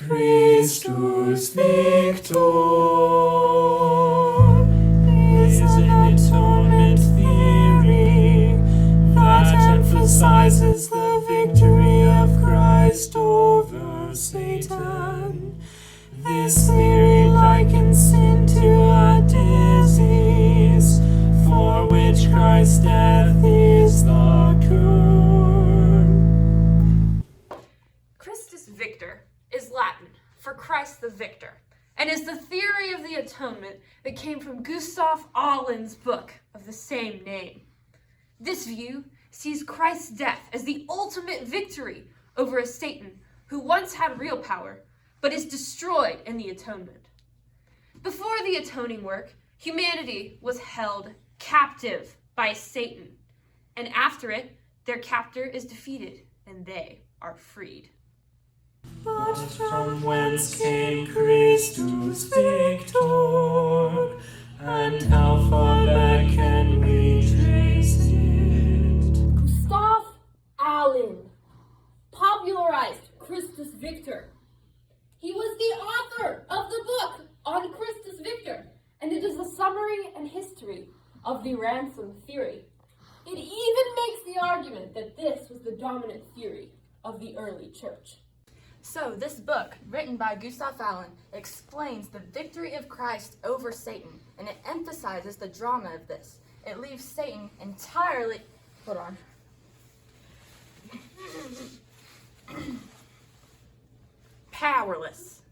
Christus Victor is an atonement theory that emphasizes the victory of Christ over Satan. This theory likens sin to a disease for which Christ's death is the cure. Christus Victor is Latin for Christ the Victor, and is the theory of the atonement that came from Gustav Ahlen's book of the same name. This view sees Christ's death as the ultimate victory over a Satan who once had real power, but is destroyed in the atonement. Before the atoning work, humanity was held captive by Satan, and after it, their captor is defeated, and they are freed. But from whence came Christus Victor, and how far back can we trace it? Gustav Ahlen popularized Christus Victor. He was the author of the book on Christus Victor, and it is a summary and history of the ransom theory. It even makes the argument that this was the dominant theory of the early church. So this book, written by Gustav Ahlen, explains the victory of Christ over Satan, and it emphasizes the drama of this. It leaves Satan entirely... Hold on. Powerless.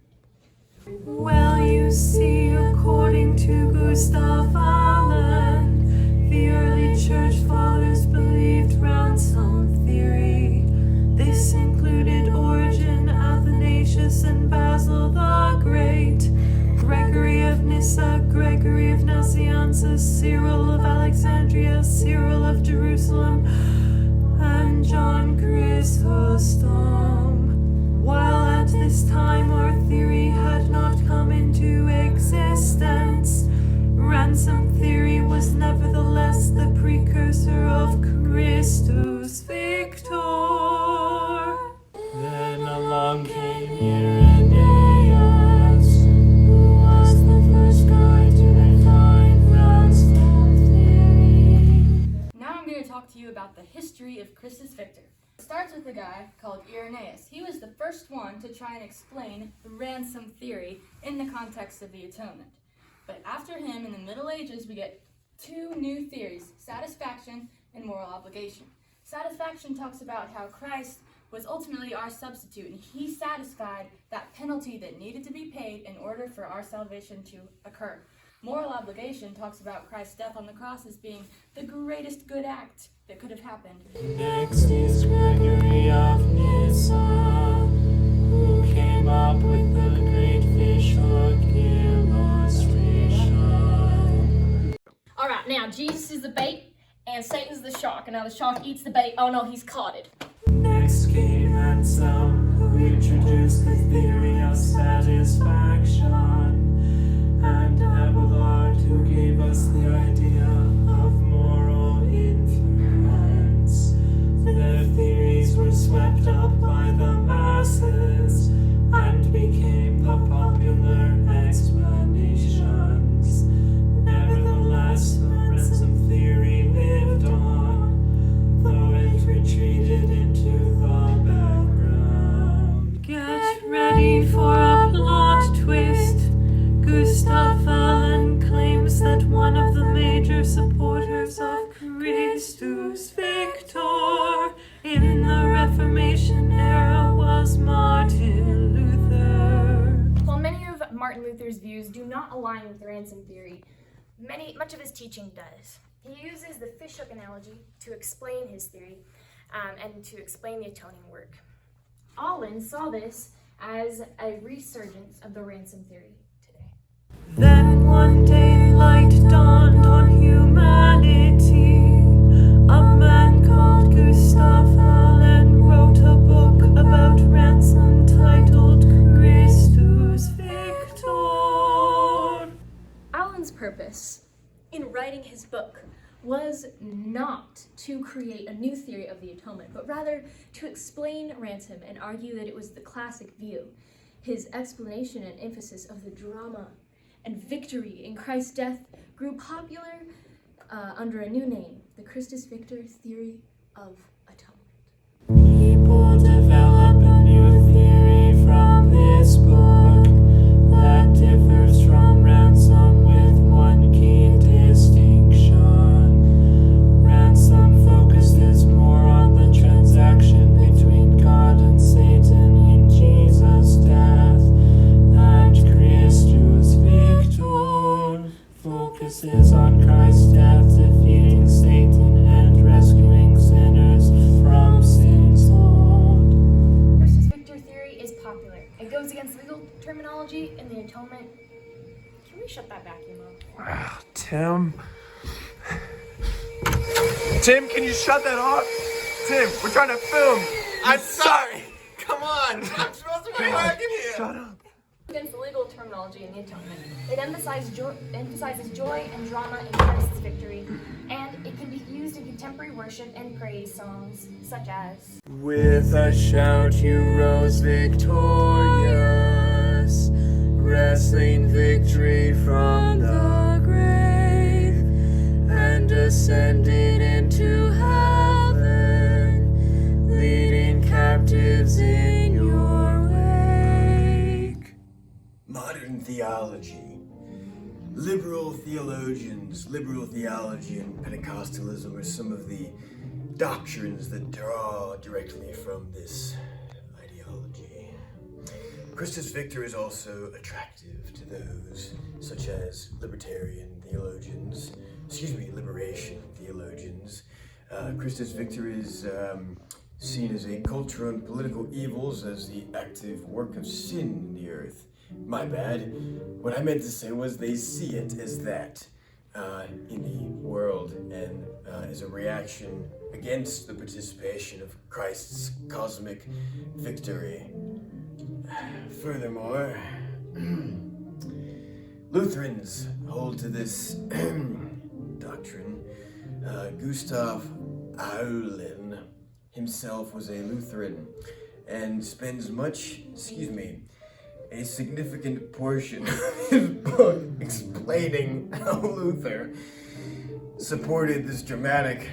Well, you see, according to Gustav Ahlen, the early church fathers believed ransom theory. This included Origen, Athanasius, and Basil the Great, Gregory of Nyssa, Gregory of Nazianzus, Cyril of Alexandria, Cyril of Jerusalem, and John Chrysostom. While at this time our theory had not come into existence, ransom theory was nevertheless the precursor of Christus Victor. Then along came Irenaeus, who was the first guy to define ransom theory. Now I'm going to talk to you about the history of Christus Victor. It starts with a guy called Irenaeus. He was the first one to try and explain the ransom theory in the context of the atonement. But after him, in the Middle Ages, we get two new theories, satisfaction and moral obligation. Satisfaction talks about how Christ was ultimately our substitute, and he satisfied that penalty that needed to be paid in order for our salvation to occur. Moral obligation talks about Christ's death on the cross as being the greatest good act that could have happened. Next is Gregory of Nyssa, who came up with the great fish hook illustration. Alright, now Jesus is the bait and Satan's the shark, and now the shark eats the bait. Oh no, he's caught it. Next came Anselm, who introduced the theory of satisfaction, and Abelard, who gave us the idea of moral influence. Their theories were swept up by the masses and became the popular explanations. Nevertheless, the ransom theory lived on, though it retreated into the background. Get ready for a plot twist. Gustav Ahlen claims that one of the major supporters of Christus Victor in the Reformation era was Martin Luther. While many of Martin Luther's views do not align with ransom theory, much of his teaching does. He uses the fishhook analogy to explain his theory and to explain the atoning work. Ahlen saw this as a resurgence of the ransom theory today. Then one day light dawned on humanity. A man called Gustav Ahlen wrote a book about ransom titled Christus Victor. Ahlen's purpose in writing his book was not to create a new theory of the atonement, but rather to explain ransom and argue that it was the classic view. His explanation and emphasis of the drama and victory in Christ's death grew popular under a new name, the Christus Victor theory of atonement. People develop a new theory from this book that differs from ransom with one key distinction. Ransom focuses more on the transaction between God and Satan in Jesus' death, and Christus Victor focuses on Christ's death defeating Satan and rescuing sinners from sin's hold. Christus Victor theory is popular. It goes against legal terminology in the atonement. Can we shut that vacuum off? Tim? Tim, can you shut that off? Tim, we're trying to film. I'm sorry. Come on. I'm supposed to be working here. Shut up. Against the legal terminology in the atonement. It emphasizes joy and drama in Christ's victory, and it can be used in contemporary worship and praise songs, such as With a shout you rose victorious, wrestling victory from the grave, and ascending into heaven, leading captives in your wake. Modern theology. Liberal theologians, liberal theology and Pentecostalism are some of the doctrines that draw directly from this ideology. Christus Victor is also attractive to those such as libertarian theologians, liberation theologians. Christus Victor is seen as a cultural and political evils as the active work of sin in the earth. My bad. What I meant to say was they see it as that in the world and as a reaction against the participation of Christ's cosmic victory. Furthermore, Lutherans hold to this doctrine. Gustav Aulin himself was a Lutheran and spends a significant portion of his book explaining how Luther supported this dramatic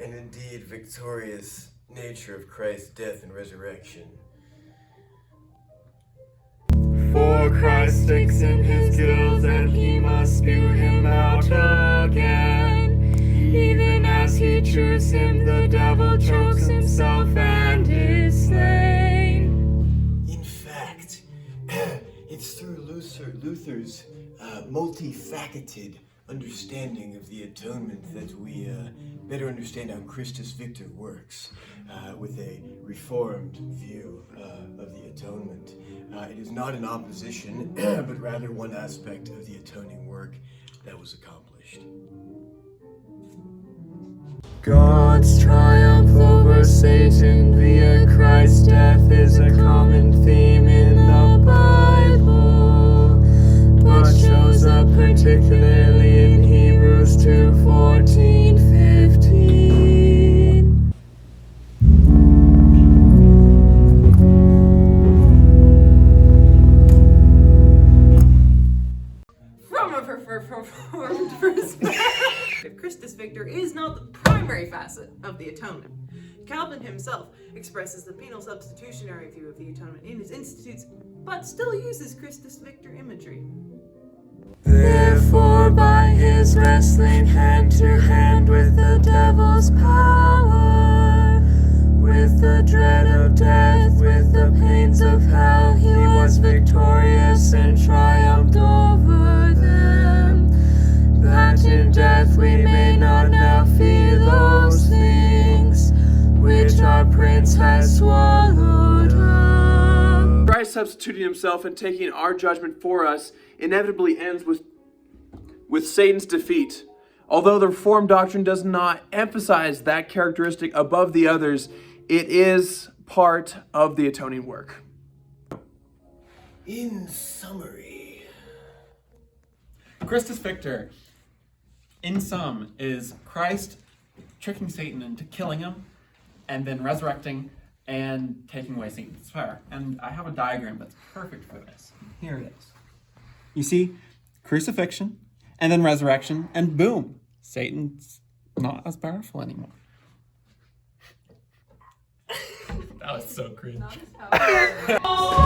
and indeed victorious nature of Christ's death and resurrection. For Christ sticks in his gills, and he must spew him out again. Even as he chews him, the devil chokes himself and is slain. In fact, it's through Luther's multifaceted understanding of the atonement that we better understand how Christus Victor works with a reformed view of the atonement. It is not in opposition, but rather one aspect of the atoning work that was accomplished. God's triumph over Satan via Christ's death is a common theme in the Bible, but shows up particularly in Hebrews 2:14-15. From a reformed perspective, Christus Victor is not the primary facet of the atonement. Calvin himself expresses the penal substitutionary view of the atonement in his Institutes, but still uses Christus Victor imagery. Therefore, by his wrestling hand to hand with the devil's power, with the dread of death, with the pains of hell, he was victorious and triumphed over them, that in death we may not now fear those things which our prince has swallowed up. Christ substituting himself and taking our judgment for us inevitably ends with Satan's defeat. Although the Reformed doctrine does not emphasize that characteristic above the others, it is part of the atoning work. In summary, Christus Victor, in sum, is Christ tricking Satan into killing him and then resurrecting and taking away Satan's power. And I have a diagram that's perfect for this. Here it is. You see, crucifixion, and then resurrection, and boom, Satan's not as powerful anymore. That was so cringe. Oh,